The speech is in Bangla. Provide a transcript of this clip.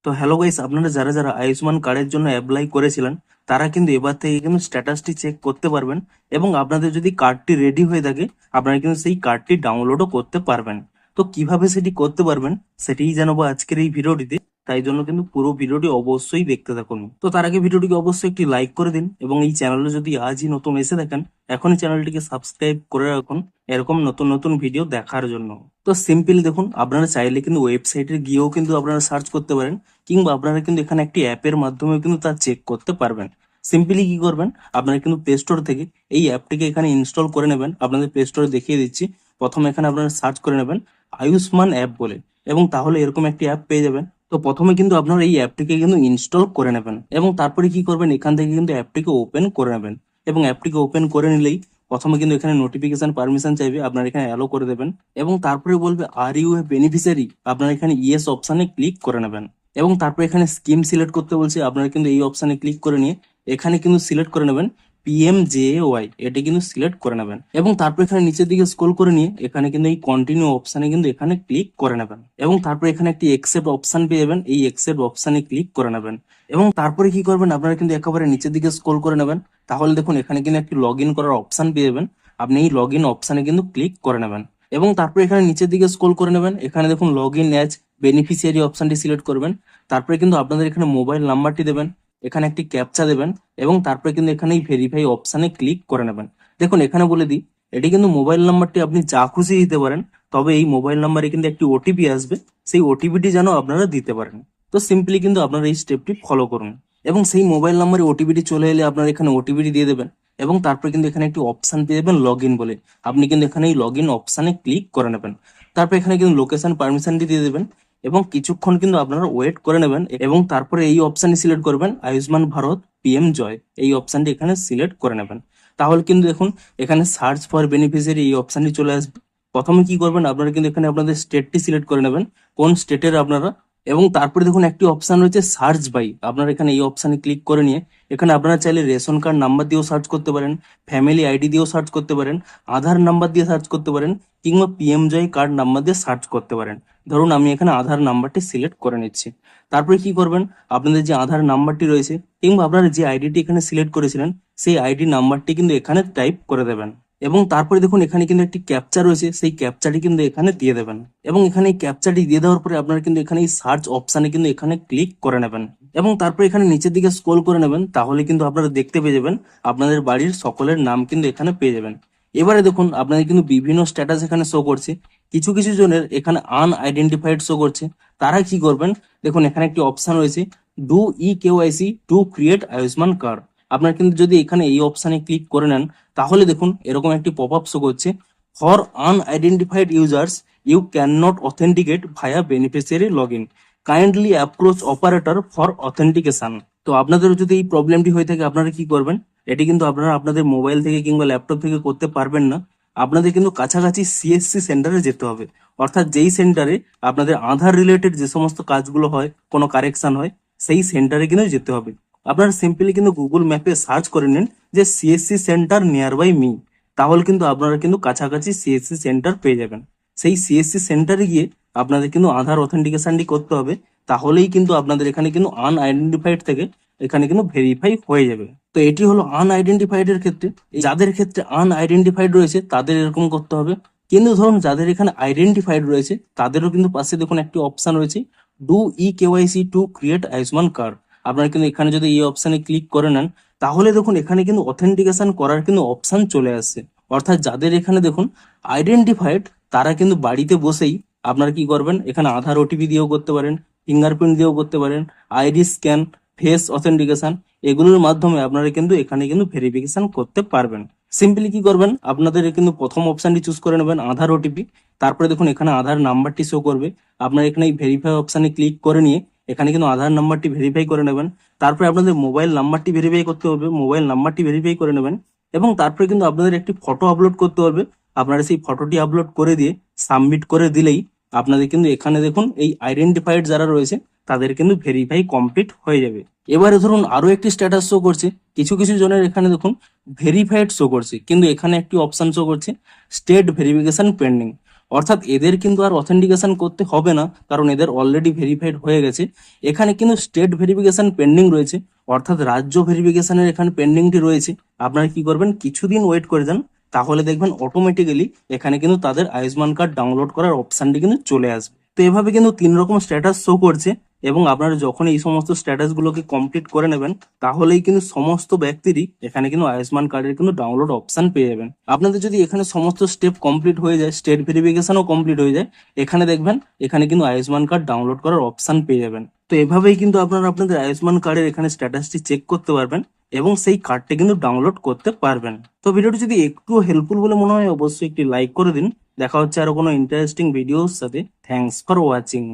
তো হ্যালো গাইস, আপনারা যারা যারা আয়ুষ্মান কার্ডের জন্য অ্যাপ্লাই করেছিলেন তারা কিন্তু এবার থেকে কিন্তু স্ট্যাটাসটি চেক করতে পারবেন এবং আপনাদের যদি কার্ডটি রেডি হয়ে থাকে আপনারা কিন্তু সেই কার্ডটি ডাউনলোডও করতে পারবেন। তো কিভাবে সেটি করতে পারবেন সেটিই জানাবো আজকের এই ভিডিওটিতে, তাই জন্য কিন্তু পুরো ভিডিওটি অবশ্যই দেখতে থাকুন। তো তার আগে ভিডিওটিকে অবশ্যই একটি লাইক করে দিন এবং এই চ্যানেলে যদি আজই নতুন এসে থাকেন এখনই চ্যানেলটিকে সাবস্ক্রাইব করে রাখুন এরকম নতুন নতুন ভিডিও দেখার জন্য। তো সিম্পল দেখুন, আপনারা চাইলে কিন্তু ওয়েবসাইটে গিয়েও কিন্তু আপনারা সার্চ করতে পারেন কিংবা আপনারা কিন্তু এখানে একটি অ্যাপের মাধ্যমে কিন্তু তা চেক করতে পারবেন। সিম্পলি কি করবেন, আপনারা কিন্তু প্লে স্টোর থেকে এই অ্যাপটিকে এখানে ইনস্টল করে নেবেন। আপনাদের প্লে স্টোরে দেখিয়ে দিচ্ছি। প্রথমে এখানে আপনারা সার্চ করে নেবেন আয়ুষ্মান অ্যাপ বলে এবং তাহলে এরকম একটি অ্যাপ পেয়ে যাবেন। তো প্রথমে কিন্তু আপনারা এই অ্যাপটিকে কিন্তু ইনস্টল করে নেবেন এবং তারপরে কি করবেন, এখান থেকে কিন্তু অ্যাপটিকে ওপেন করে নেবেন এবং অ্যাপটিকে ওপেন করে নিলেই প্রথমে কিন্তু এখানে নোটিফিকেশন পারমিশন চাইবে, আপনারা এখানে অ্যালো করে দেবেন এবং তারপরে বলবে আর ইউ এ বেনিফিশিয়ারি, আপনারা এখানে ইয়েস অপশনে ক্লিক করে নেবেন এবং তারপরে এখানে স্কিম সিলেক্ট করতে বলছে, আপনারা কিন্তু এই অপশনে ক্লিক করে নিয়ে এখানে কিন্তু সিলেক্ট করে নেবেন PMJAY, এটি কিন্তু সিলেক্ট করে নেবেন এবং তারপর এখানে নিচের দিকে স্ক্রল করে নিয়ে এখানে কিন্তু এই কন্টিনিউ অপশনে কিন্তু এখানে ক্লিক করে নেবেন এবং তারপরে এখানে একটি একসেপ্ট অপশন পেয়ে যাবেন, এই একসেপ্ট অপশনে ক্লিক করে নেবেন এবং তারপরে কি করবেন, আপনারা কিন্তু একেবারে নিচের দিকে স্ক্রল করে নেবেন। তাহলে দেখুন এখানে কিন্তু একটি লগ ইন করার অপশন পেয়ে যাবেন, আপনি এই লগ ইন অপশনে কিন্তু ক্লিক করে নেবেন এবং তারপরে এখানে নিচের দিকে স্ক্রল করে নেবেন। এখানে দেখুন লগ ইন অ্যাজ বেনিফিশিয়ারি অপশনটি সিলেক্ট করবেন। তারপরে কিন্তু আপনাদের এখানে মোবাইল নাম্বারটি দেবেন, এখানে একটি ক্যাপচা দেবেন এবং তারপরে কিন্তু এখানে এই ভেরিফাই অপশনে ক্লিক করে নেবেন। দেখুন এখানে বলে দিই, এটি কিন্তু মোবাইল নাম্বারটি আপনি যা খুশি দিতে পারেন, তবে এই মোবাইল নাম্বারে কিন্তু একটি ওটিপি আসবে, সেই ওটিপিটি যেন আপনারা দিতে পারেন। তো সিম্পলি কিন্তু আপনারা এই স্টেপটি ফলো করুন এবং সেই মোবাইল নাম্বারে ওটিপিটি চলে এলে আপনারা এখানে ওটিপিটি দিয়ে দেবেন এবং তারপরে কিন্তু এখানে একটি অপশন পেয়ে যাবেন লগ ইন বলে, আপনি কিন্তু এখানে এই লগ ইন অপশনে ক্লিক করে নেবেন। তারপর এখানে কিন্তু লোকেশন পারমিশনটি দিয়ে দেবেন এবং কিছুক্ষণ কিন্তু আপনারা ওয়েট করে নেবেন এবং তারপরে এই অপশনটি সিলেক্ট করবেন আয়ুষ্মান ভারত PM জয়, এই অপশনটি এখানে সিলেক্ট করে নেবেন। তাহলে কিন্তু দেখুন এখানে সার্চ ফর বেনিফিশিয়ারি এই অপশনটি চলে আসবে। প্রথমে কি করবেন, আপনারা কিন্তু এখানে আপনাদের স্টেটটি সিলেক্ট করে নেবেন, কোন স্টেটের আপনারা, এবং তারপরে দেখুন একটি অপশন রয়েছে সার্চ বাই, আপনারা এখানে এই অপশনে ক্লিক করে নিয়ে এখানে আপনারা চাইলে রেশন কার্ড নাম্বার দিয়েও সার্চ করতে পারেন, ফ্যামিলি আইডি দিয়েও সার্চ করতে পারেন, আধার নাম্বার দিয়ে সার্চ করতে পারেন কিংবা PM জয় কার্ড নাম্বার দিয়ে সার্চ করতে পারেন। ধরুন আমি এখানে আধার নাম্বারটি সিলেক্ট করে নিচ্ছি। তারপরে কি করবেন, আপনাদের যে আধার নাম্বারটি রয়েছে কিংবা আপনারা যে আইডিটি এখানে সিলেক্ট করেছিলেন সেই আইডি নাম্বারটি কিন্তু এখানে টাইপ করে দেবেন এবং তারপরে দেখুন এখানে কিন্তু একটি ক্যাপচা রয়েছে, সেই ক্যাপচাটি কিন্তু এখানে দিয়ে দেবেন এবং এখানে এই ক্যাপচাটি দিয়ে দেওয়ার পরে আপনারা কিন্তু এখানে এই সার্চ অপশানে কিন্তু এখানে ক্লিক করে নেবেন এবং তারপরে এখানে নিচের দিকে স্ক্রল করে নেবেন। তাহলে কিন্তু আপনারা দেখতে পেয়ে যাবেন আপনাদের বাড়ির সকলের নাম কিন্তু এখানে পেয়ে যাবেন। এবারে দেখুন আপনাদের কিন্তু বিভিন্ন স্ট্যাটাস এখানে শো করছে, কিছু কিছু জনের এখানে আনআইডেন্টিফাইড শো করছে। তারা কি করবেন, দেখুন এখানে একটি অপশন রয়েছে do EKYC to create Ayushman card, আপনার কিন্তু যদি এখানে এই অপশনে ক্লিক করে নেন তাহলে দেখুন এরকম একটি পপ আপ শো করছে, for unidentified users you cannot authenticate via beneficiary log in, kindly approach operator for authentication. তো আপনাদের যদি এই প্রবলেমটি হয়ে থাকে আপনারা কি করবেন, এটি কিন্তু আপনারা আপনাদের মোবাইল থেকে কিংবা ল্যাপটপ থেকে করতে পারবেন না, আপনাদের কিন্তু কাছাকাছি CSC সেন্টারে যেতে হবে, অর্থাৎ যেই সেন্টারে আপনাদের আধার রিলেটেড যে সমস্ত কাজগুলো হয়, কোনো কারেকশন হয়, সেই সেন্টারে কিন্তু যেতে হবে। আপনারা সিম্পলি কিন্তু গুগল ম্যাপে সার্চ করে নিন যে CSC centre nearby me, তাহলে কিন্তু আপনারা কিন্তু কাছাকাছি CSC সেন্টার পেয়ে যাবেন। সেই CSC সেন্টারে গিয়ে আপনাদের কিন্তু আধার অথেন্টিকেশনটি করতে হবে, তাহলেই কিন্তু আপনাদের এখানে কিন্তু আনআইডেন্টিফাইড থেকে এখানে কিন্তু ভেরিফাই হয়ে যাবে। তো এটি হলো আনআইডেন্টিফাইড এর ক্ষেত্রে। যাদের ক্ষেত্রে আনআইডেন্টিফাইড রয়েছে তাদের এরকম করতে হবে, কিন্তু ধরুন যাদের এখানে আইডেন্টিফাইড রয়েছে তাদেরও কিন্তু পাশে দেখুন একটি অপশন রয়েছে do EKYC to create Ayushman card, আপনারা কিন্তু এখানে যদি এই অপশনে ক্লিক করে নেন তাহলে দেখুন এখানে কিন্তু অথেন্টিকেশন করার কিন্তু অপশন চলে আসছে। অর্থাৎ যাদের এখানে দেখুন আইডেন্টিফাইড তারা কিন্তু বাড়িতে বসেই আপনারা কি করবেন, এখানে আধার OTP দিয়েও করতে পারেন, ফিঙ্গারপ্রিন্ট দিয়েও করতে পারেন, আইডি স্ক্যান, ফেস অথেন্টিকেশন, এগুলোর মাধ্যমে আপনারা কিন্তু এখানে কিন্তু ভেরিফিকেশন করতে পারবেন। সিম্পলি কি করবেন, আপনাদের কিন্তু প্রথম অপশনটি চুজ করে নেবেন আধার OTP, তারপরে দেখুন এখানে আধার নাম্বারটি শো করবে, আপনারা এখানে এই ভেরিফাই অপশনে ক্লিক করে নিয়ে এখানে কিন্তু আধার নাম্বারটি ভেরিফাই করে নেবেন। তারপরে আপনাদের মোবাইল নাম্বারটি ভেরিফাই করতে হবে, মোবাইল নাম্বারটি ভেরিফাই করে নেবেন এবং তারপরে কিন্তু আপনাদের একটি ফটো আপলোড করতে হবে, আপনারা সেই ফটোটি আপলোড করে দিয়ে সাবমিট করে দিলেই আপনাদের কিন্তু এখানে দেখুন এই আইডেন্টিফাইড যারা রয়েছে তাদের কিন্তু ভেরিফাই কমপ্লিট হয়ে যাবে। এবারে ধরুন আরো একটি স্ট্যাটাস শো করছে, কিছু কিছু জনের এখানে দেখুন ভেরিফাইড শো করছে কিন্তু এখানে একটি অপশন শো করছে স্টেট ভেরিফিকেশন পেন্ডিং, অর্থাৎ এদের কিন্তু আর অথেন্টিকেশন করতে হবে না, কারণ এদের অলরেডি ভেরিফাইড হয়ে গেছে। এখানে কিন্তু স্টেট ভেরিফিকেশন পেন্ডিং রয়েছে, অর্থাৎ রাজ্য ভেরিফিকেশনের এখানে পেন্ডিংটি রয়েছে। আপনারা কি করবেন, কিছুদিন ওয়েট করে যান, তাহলে দেখবেন অটোমেটিক্যালি এখানে কিন্তু তাদের আয়ুষ্মান কার্ড ডাউনলোড করার অপশনটি কিন্তু চলে আসবে। তো এভাবে কিন্তু 3 রকম স্ট্যাটাস শো করছে, এবং আপনারা যখন এই সমস্ত স্ট্যাটাস গুলোকে কমপ্লিট করে নেবেন, তাহলেই কিন্তু সমস্ত ব্যক্তিরই এখানে কিন্তু আয়ুষ্মান কার্ডের কিন্তু ডাউনলোড অপশন পেয়ে যাবেন। আপনাদের যদি এখানে সমস্ত স্টেপ কমপ্লিট হয়ে যায়, স্টেট ভেরিফিকেশনও কমপ্লিট হয়ে যায়, এখানে দেখবেন এখানে কিন্তু আয়ুষ্মান কার্ড ডাউনলোড করার অপশন পেয়ে যাবেন। তো এভাবেই কিন্তু আপনারা আপনাদের আয়ুষ্মান কার্ডের এখানে স্ট্যাটাসটি চেক করতে পারবেন এবং সেই কার্ডটি কিন্তু ডাউনলোড করতে পারবেন। তো ভিডিওটি যদি একটু হেল্পফুল বলে মনে হয়, অবশ্যই একটি লাইক করে দিন। দেখা হচ্ছে আরো কোনো ইন্টারেস্টিং ভিডিওর সাথে। Thanks for watching.